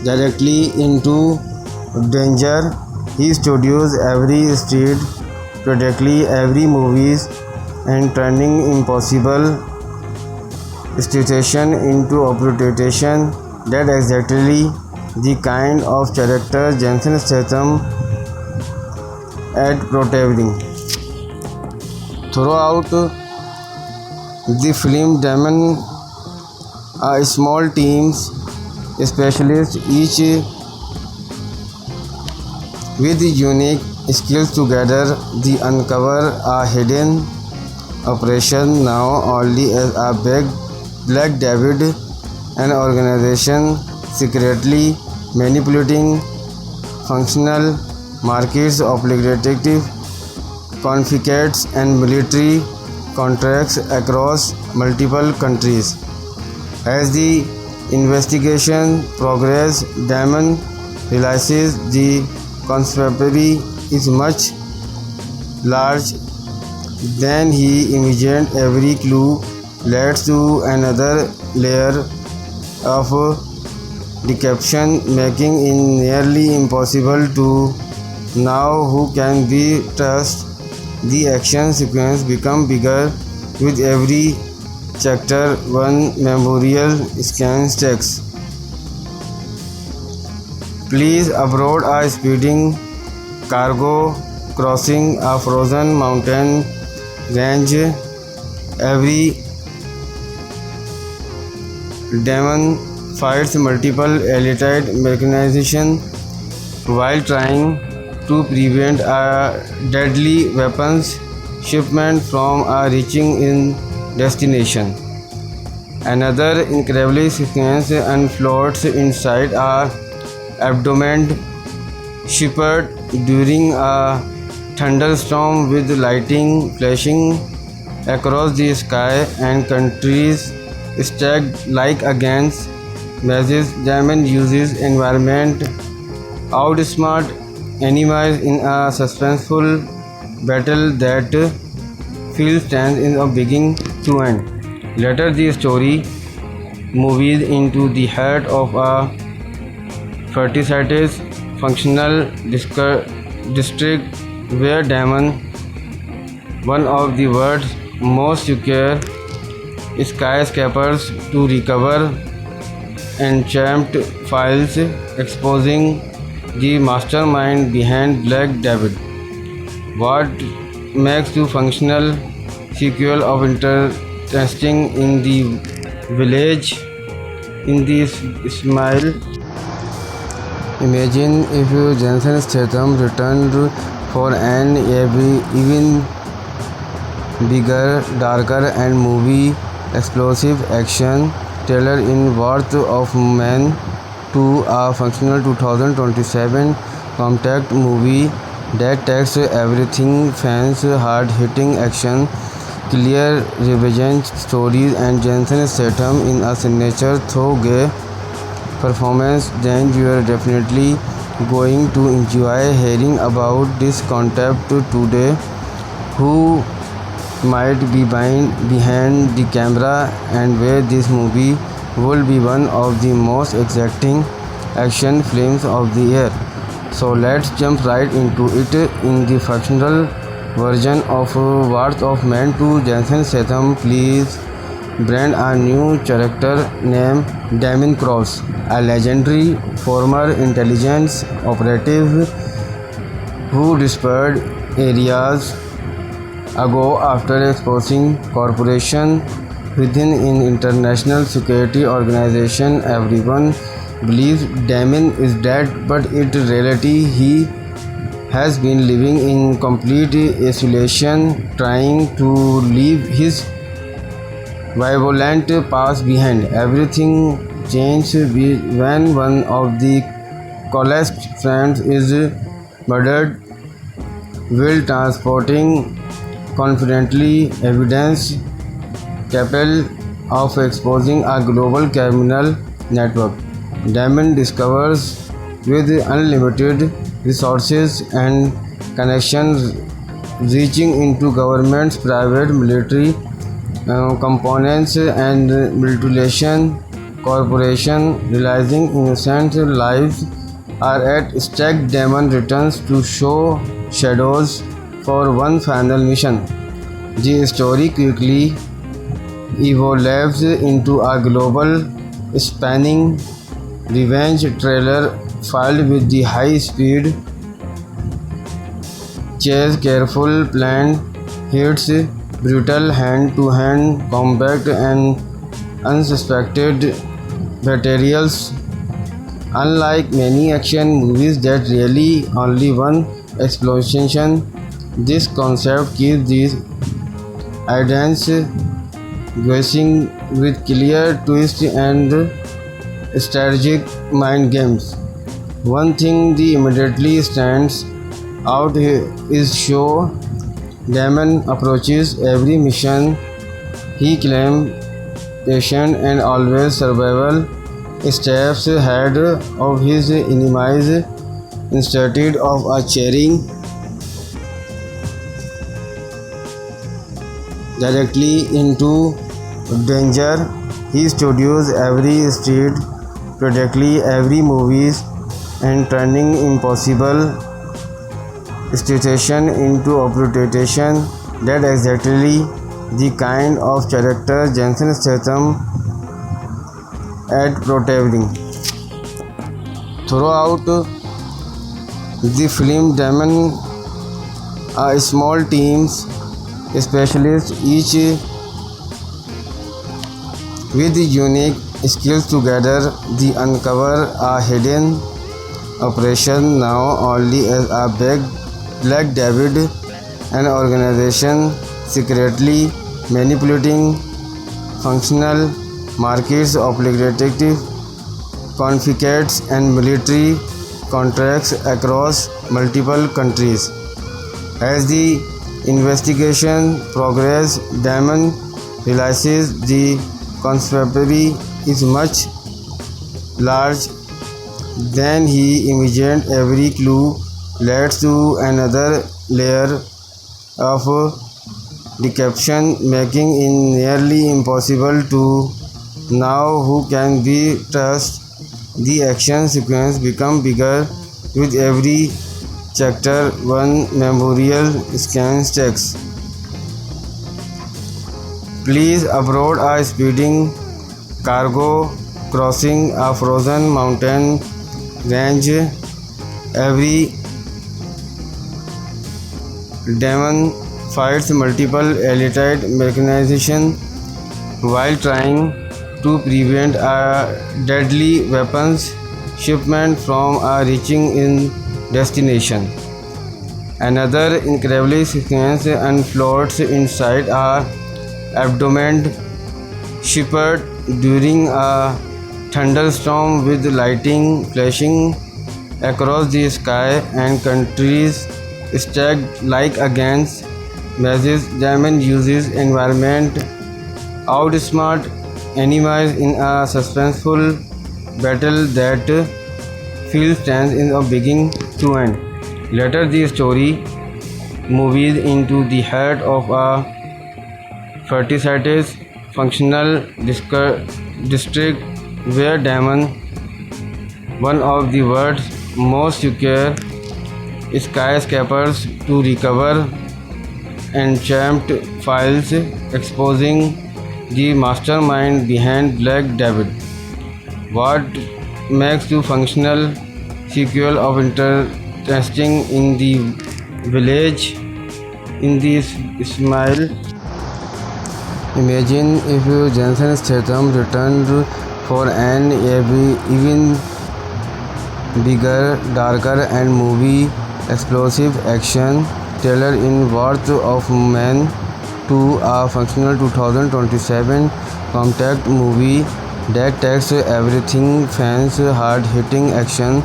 directly into danger. He studies every street, practically every movies, and turning impossible situation into opportunity. That's exactly the kind of character Jason Statham at protecting. Throughout the film, Damon a small teams specialists, each with unique skills together, they uncover a hidden operation now only as a big Black David, an organization secretly manipulating functional markets, operative conflicts, and military contracts across multiple countries. As the investigation progresses, Damon realizes the conspiracy is much larger than he imagined. Every clue leads to another layer of deception, making it nearly impossible to know who can be trusted. The action sequence becomes bigger with every chapter. One memorial scan text Police aboard a speeding cargo crossing a frozen mountain range. Every demon fights multiple elite mechanization while trying to prevent a deadly weapons shipment from reaching in destination. Another incredible sequence unfolds inside a abandoned shipyard during a thunderstorm with lightning flashing across the sky and countries stacked like against masses. Diamond uses environment outsmart enemies in a suspenseful battle that feels tense in the beginning to end. Later, the story moves into the heart of a fictitious functional district where Damon, one of the world's most secure skyscrapers, to recover enchamped files exposing the mastermind behind Black David. What makes the functional sequel of interesting in the village in this smile. Imagine if Jason Statham returned for an even bigger, darker, and movie explosive action thriller in Worth of Man 2, a functional 2027 compact movie that takes everything fans hard-hitting action, clear revenge stories, and Jason Statham in a signature though-gay performance, then you are definitely going to enjoy hearing about this concept today. Who might be behind the camera and where this movie will be one of the most exacting action films of the year. So let's jump right into it. In the fictional version of Worth of Man 2, Jason Statham please brand a new character named Damien Cross, a legendary former intelligence operative who disappeared areas ago after exposing corporation within an international security organization. Everyone believes Damien is dead, but in reality he has been living in complete isolation, trying to leave his violent past behind. Everything changes when one of the closest friends is murdered while transporting confidentially evidence capable of exposing a global criminal network. Damon discovers with unlimited resources and connections reaching into governments, private military components, and mutilation corporation, realizing innocent lives are at stake. Damon returns to show shadows for one final mission. The story quickly evolves into a global spanning revenge thriller filled with the high-speed chase, careful planned hits, brutal hand-to-hand combat, and unsuspected betrayals. Unlike many action movies that rely only one explosion, this concept keeps the audience guessing with clear twists and strategic mind games. One thing that immediately stands out is how Damon approaches every mission. He claims patience and always survival steps ahead of his enemies instead of cheering directly into danger. He studies every street, practically every movies, and turning impossible situation into opportunity. That exactly the kind of character Jason Statham at protecting. Throughout the film, Damon, a small teams specialists, each with unique skills together, they uncover a hidden operation now only as a Black David, an organization secretly manipulating functional markets, obligated confiscates and military contracts across multiple countries. As the investigation progresses, Damon realizes the conspiracy is much larger than he imagined. Every clue leads to another layer of deception, making it nearly impossible to know who can be trusted. The action sequence becomes bigger with every chapter. One memorial scan checks. Police aboard a speeding cargo crossing a frozen mountain range. Every Damon fights multiple elite mechanization while trying to prevent a deadly weapons shipment from reaching its destination. Another incredible sequence unfolds inside a abandoned shipyard during a thunderstorm with lightning flashing across the sky and countries stacked like against mazes. Damon uses environment outsmart enemies in a suspenseful battle that feels tense in a beginning to end. Later, the story moves into the heart of a fictitious functional district where Damon, one of the world's most secure skyscrapers, to recover ancient files exposing the mastermind behind Black David. What makes the functional sequel of interesting in the village in this smile. Imagine if Jason Statham returned for an even bigger, darker, and movie explosive action thriller in Worth of Man to a functional 2027 compact movie that takes everything fans hard-hitting action,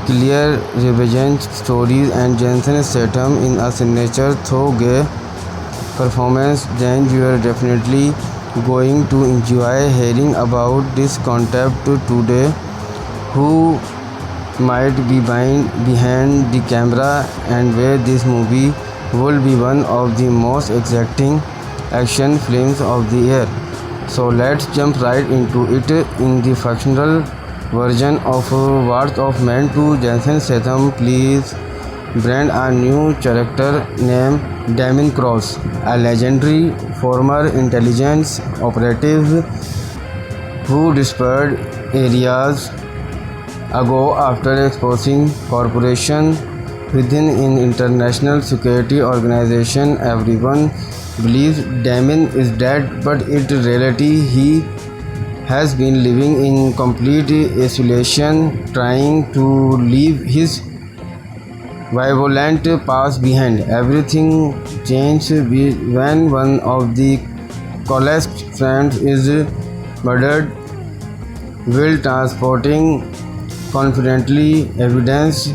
clear revenge stories, and Jason Statham in a signature though gay performance, then you are definitely going to enjoy hearing about this concept today. Who might be behind the camera and where this movie will be one of the most exacting action films of the year. So let's jump right into it. In the fictional version of Worth of Man to Jason Statham, please brand a new character named Damon Cross, a legendary former intelligence operative who disappeared areas ago after exposing corruption within an international security organization. Everyone believes Damon is dead, but in reality he has been living in complete isolation, trying to leave his violent past behind. Everything changes when one of the closest friends is murdered while transporting confidentially evidence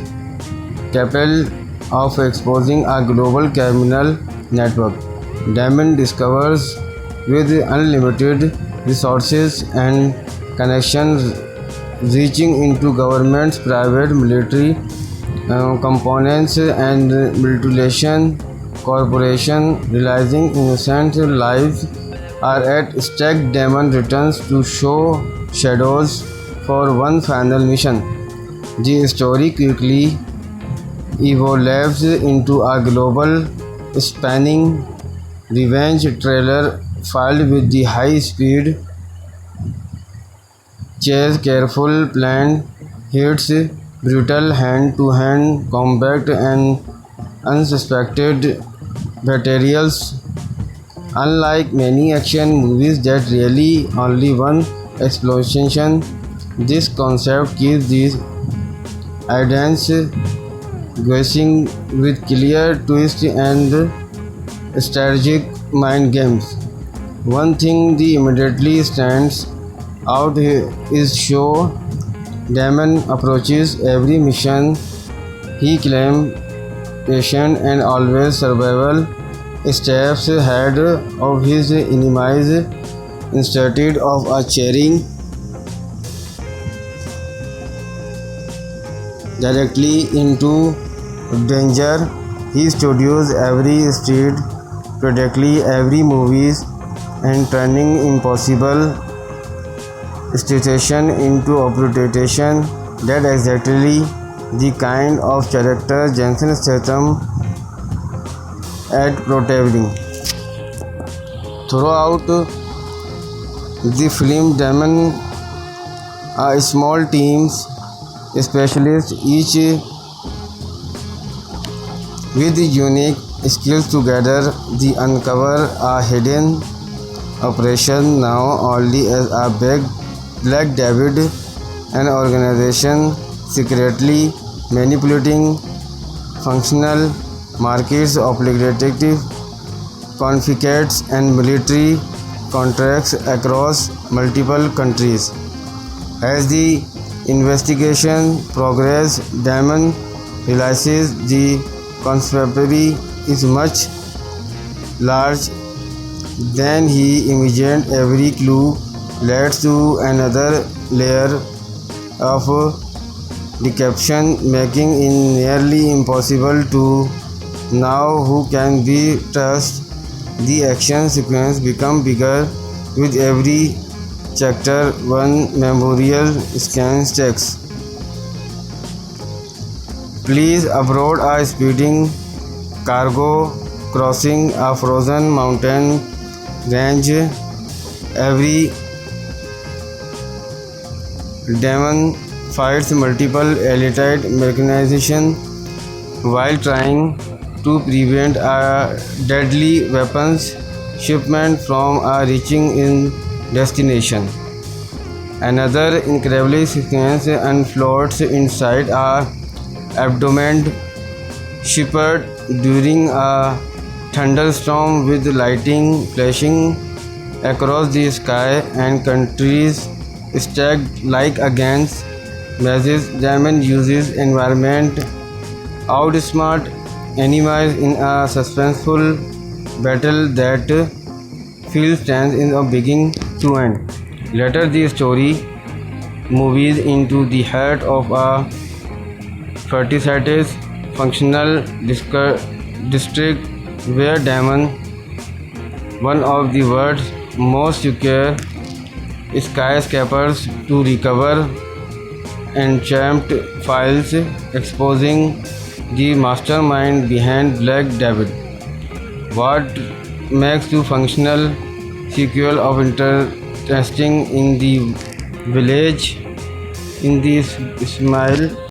capable of exposing a global criminal network. Damon discovers with unlimited resources and connections reaching into governments, private military components, and mutilation corporation, realizing innocent lives are at stake. Damon returns to show shadows for one final mission. The story quickly evolves into a global spanning revenge thriller filled with the high-speed chase, careful planned hits, brutal hand-to-hand combat and unsuspected betrayals. Unlike many action movies that really only one explosion, this concept keeps the audience guessing with clear twists and strategic mind games. One thing that immediately stands out is how Damon approaches every mission. He claims patience and always survival steps ahead of his enemies instead of cheering directly into danger. He studies every street, practically every movies, and turning impossible situation into opportunity. That exactly the kind of character Jason Statham at protecting. Throughout the film, Damon a small teams specialists, each with unique skills together, they uncover a hidden operation now only as a big Black David, an organization secretly manipulating functional markets, operative conflicts, and military contracts across multiple countries. As the investigation progresses, Damon realizes the conspiracy is much larger than he imagined. Every clue leads to another layer of deception, making it nearly impossible to know who can be trusted. The action sequence becomes bigger with every chapter. One memorial scans text. Police aboard a speeding cargo crossing a frozen mountain range. Every Damon fights multiple elite mechanization while trying to prevent a deadly weapons shipment from reaching its destination. Another incredible sequence unfolds inside a abandoned shipyard during a thunderstorm with lightning flashing across the sky and countries stacked like against masses. Damon uses environment outsmart enemies in a suspenseful battle that feels tense in the beginning to end. Later, the story moves into the heart of a fictitious functional district where Damon, one of the world's most secure skyscrapers, to recover enchamped files exposing the mastermind behind Black David. What makes the functional sequel of interesting in the village in the smile